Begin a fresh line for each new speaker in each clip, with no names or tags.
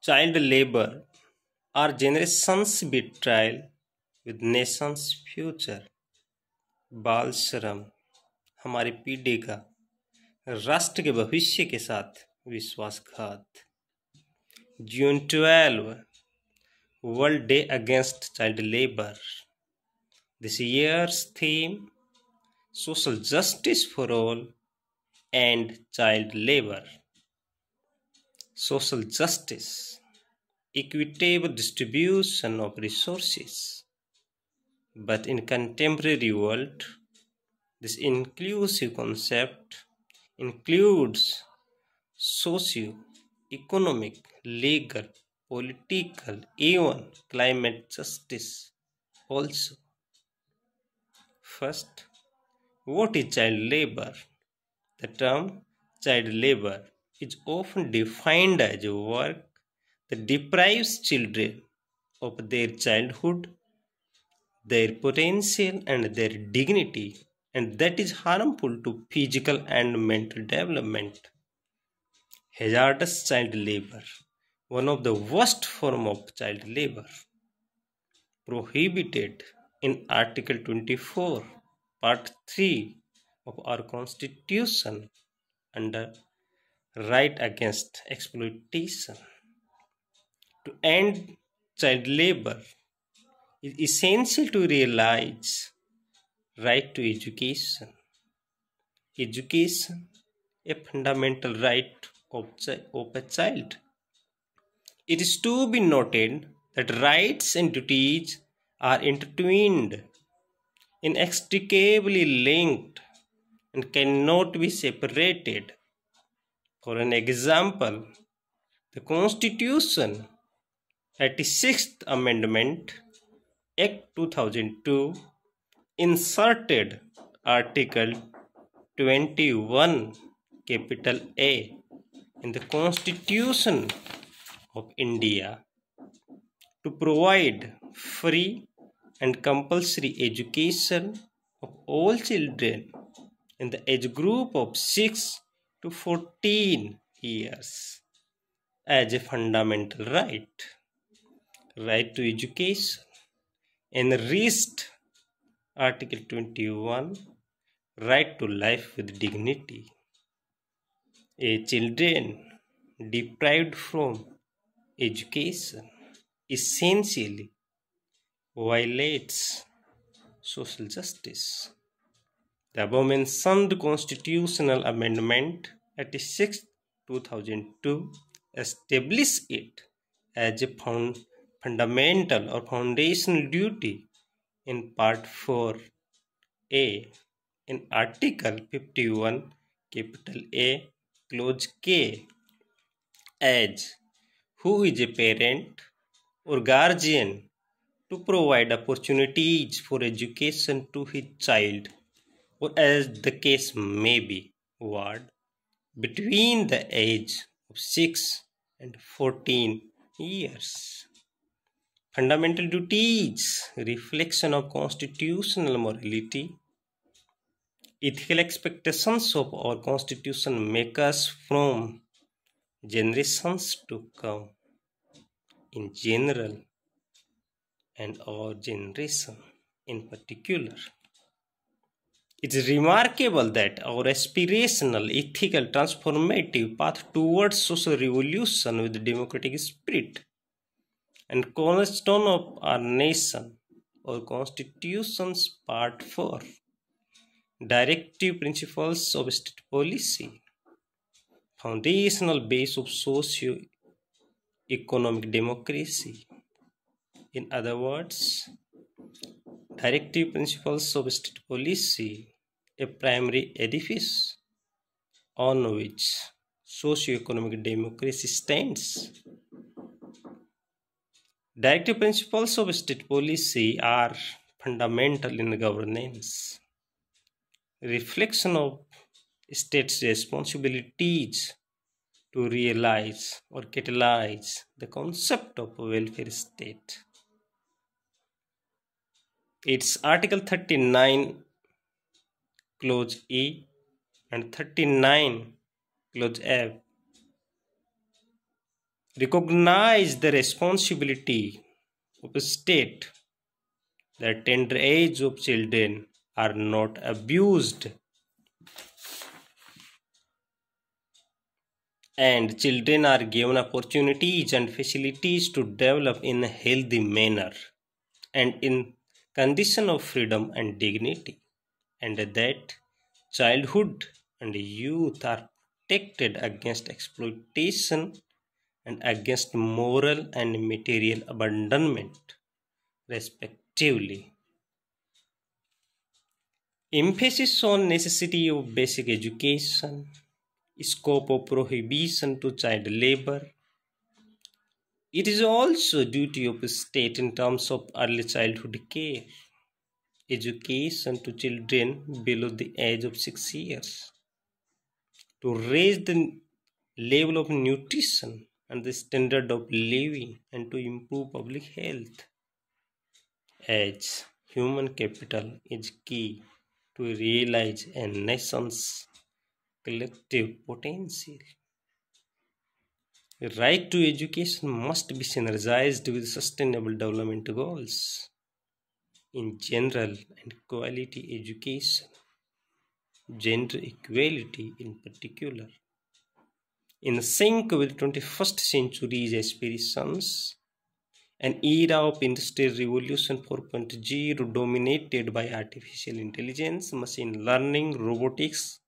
Child labor our generation's betrayal with nation's future. बाल श्रम हमारी पीढ़ी का राष्ट्र के भविष्य के साथ विश्वासघात. June 12 World Day Against Child Labor. This year's theme Social Justice for All and Child Labor. Social justice, equitable distribution of resources. But in contemporary world, this inclusive concept includes socio-economic, legal, political, even climate justice also. First, what is child labor? The term child labor is often defined as work that deprives children of their childhood, their potential and their dignity, and that is harmful to physical and mental development. Hazardous child labor, one of the worst forms of child labor, prohibited in Article 24, Part 3 of our Constitution under right against exploitation. To end child labor is essential to realize right to education. Education, a fundamental right of a child. It is to be noted that rights and duties are intertwined, inextricably linked, and cannot be separated. For an example, the Constitution 86th Amendment Act 2002 inserted Article 21 capital A in the Constitution of India to provide free and compulsory education of all children in the age group of 6 to 14 years as a fundamental right. Right to education enriched Article 21, right to life with dignity. A children deprived from education essentially violates social justice. The above-mentioned constitutional amendment 86 2002 established it as a fundamental or foundational duty in Part 4A in Article 51 capital A clause K as who is a parent or guardian to provide opportunities for education to his child or as the case may be ward between the age of 6 and 14 years. Fundamental duties, reflection of constitutional morality, ethical expectations of our constitution makers from generations to come in general and our generation in particular. It is remarkable that our aspirational, ethical, transformative path towards social revolution with democratic spirit and cornerstone of our nation, our Constitution's Part 4, Directive Principles of State Policy, foundational base of socio-economic democracy. In other words, Directive Principles of State Policy, a primary edifice on which socio-economic democracy stands. Directive principles of state policy are fundamental in governance. Reflection of states' responsibilities to realize or catalyze the concept of a welfare state. It's Article 39 Clause E and 39 Clause F recognize the responsibility of the state. The tender age of children are not abused, and children are given opportunities and facilities to develop in a healthy manner and in condition of freedom and dignity, and that childhood and youth are protected against exploitation and against moral and material abandonment, respectively. Emphasis on necessity of basic education, scope of prohibition to child labor. It is also duty of the state in terms of early childhood care, education to children below the age of 6 years, to raise the level of nutrition and the standard of living, and to improve public health, as human capital is key to realize a nation's collective potential. The right to education must be synergized with sustainable development goals in general and quality education, gender equality in particular, in sync with 21st century's aspirations, an era of industrial revolution 4.0 dominated by artificial intelligence, machine learning, robotics,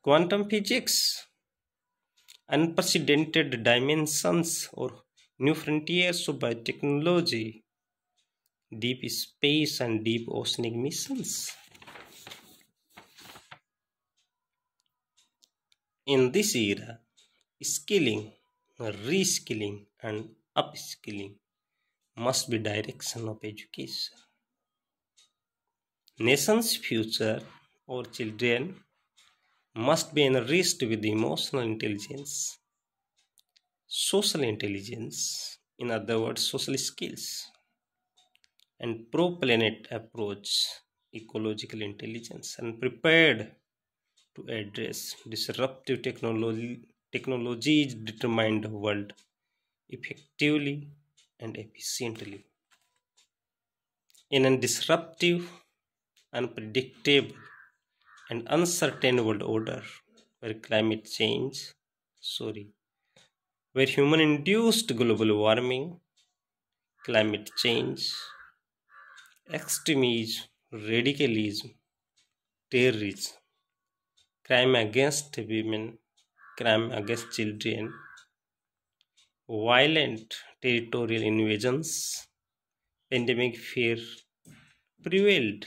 quantum physics, unprecedented dimensions or new frontiers of biotechnology, deep space and deep oceanic missions. In this era, skilling, reskilling, and upskilling must be direction of education. Nation's future or children must be enriched with emotional intelligence, social intelligence, in other words, social skills, and pro-planet approach, ecological intelligence, and prepared to address disruptive technologies determine the world effectively and efficiently. In a disruptive, unpredictable, and uncertain world order where where human induced global warming, climate change, extremism, radicalism, terrorism, crime against women, crime against children, violent territorial invasions, pandemic fear prevailed,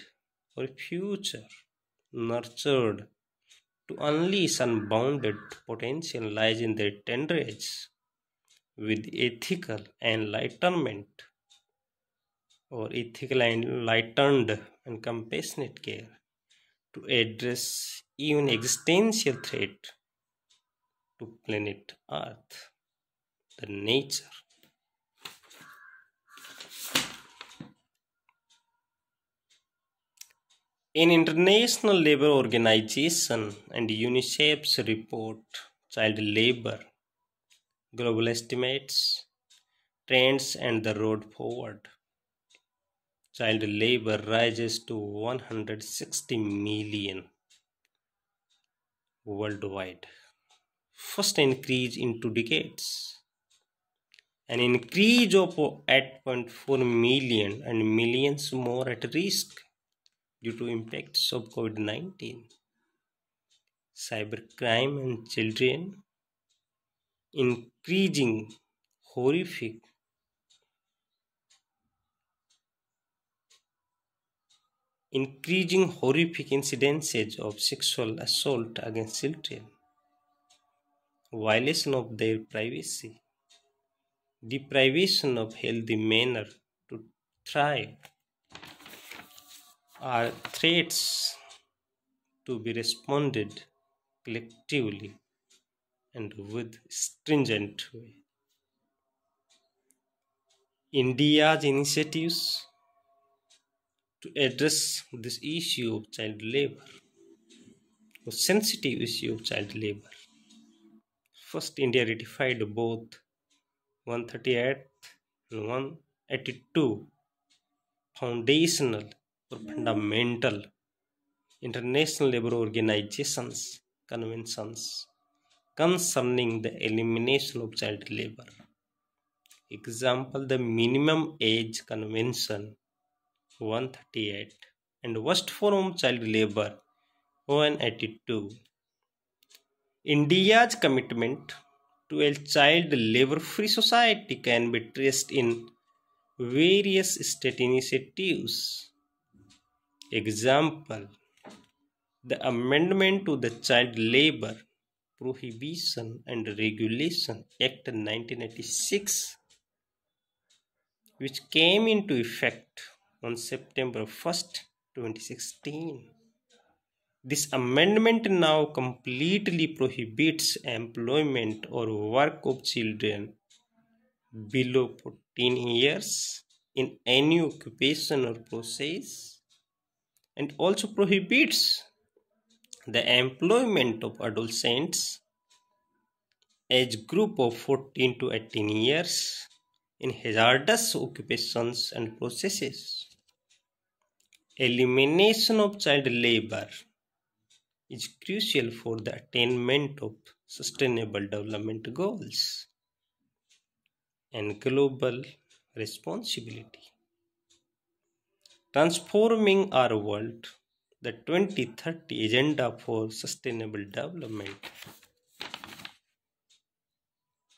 for a future nurtured to unleash unbounded potential lies in their tender age with ethical enlightenment or ethical enlightened and compassionate care to address even existential threat to planet Earth, the nature. In International Labour Organization and UNICEF's report, Child Labour, Global Estimates, Trends and the Road Forward, child labour rises to 160 million worldwide. First increase in 2 decades. An increase of 8.4 million and millions more at risk due to impacts of COVID-19. Cybercrime and children increasing horrific incidences of sexual assault against children, violation of their privacy, deprivation of healthy manner to thrive are threats to be responded collectively and with stringent way. India's initiatives to address this issue of child labor, the sensitive issue of child labor. First, India ratified both 138 and 182 foundational or fundamental international labor organizations conventions concerning the elimination of child labor. Example, the minimum age convention 138 and worst form of child labor 182. India's commitment to a child labor free society can be traced in various state initiatives. Example, the amendment to the Child Labor Prohibition and Regulation Act 1986, which came into effect on September 1st, 2016. This amendment now completely prohibits employment or work of children below 14 years in any occupation or process, and also prohibits the employment of adolescents age group of 14 to 18 years in hazardous occupations and processes. Elimination of child labor is crucial for the attainment of sustainable development goals and global responsibility. Transforming our world, the 2030 Agenda for Sustainable Development,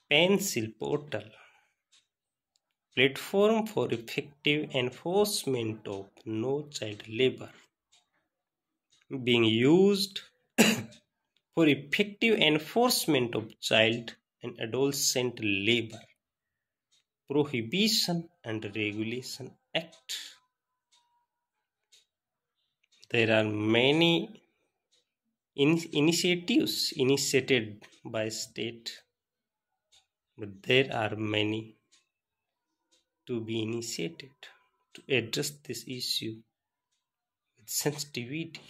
Pencil Portal, platform for effective enforcement of no child labor, being used for effective enforcement of child and adolescent labor Prohibition and Regulation Act. There are many initiatives initiated by state, but there are many to be initiated to address this issue with sensitivity.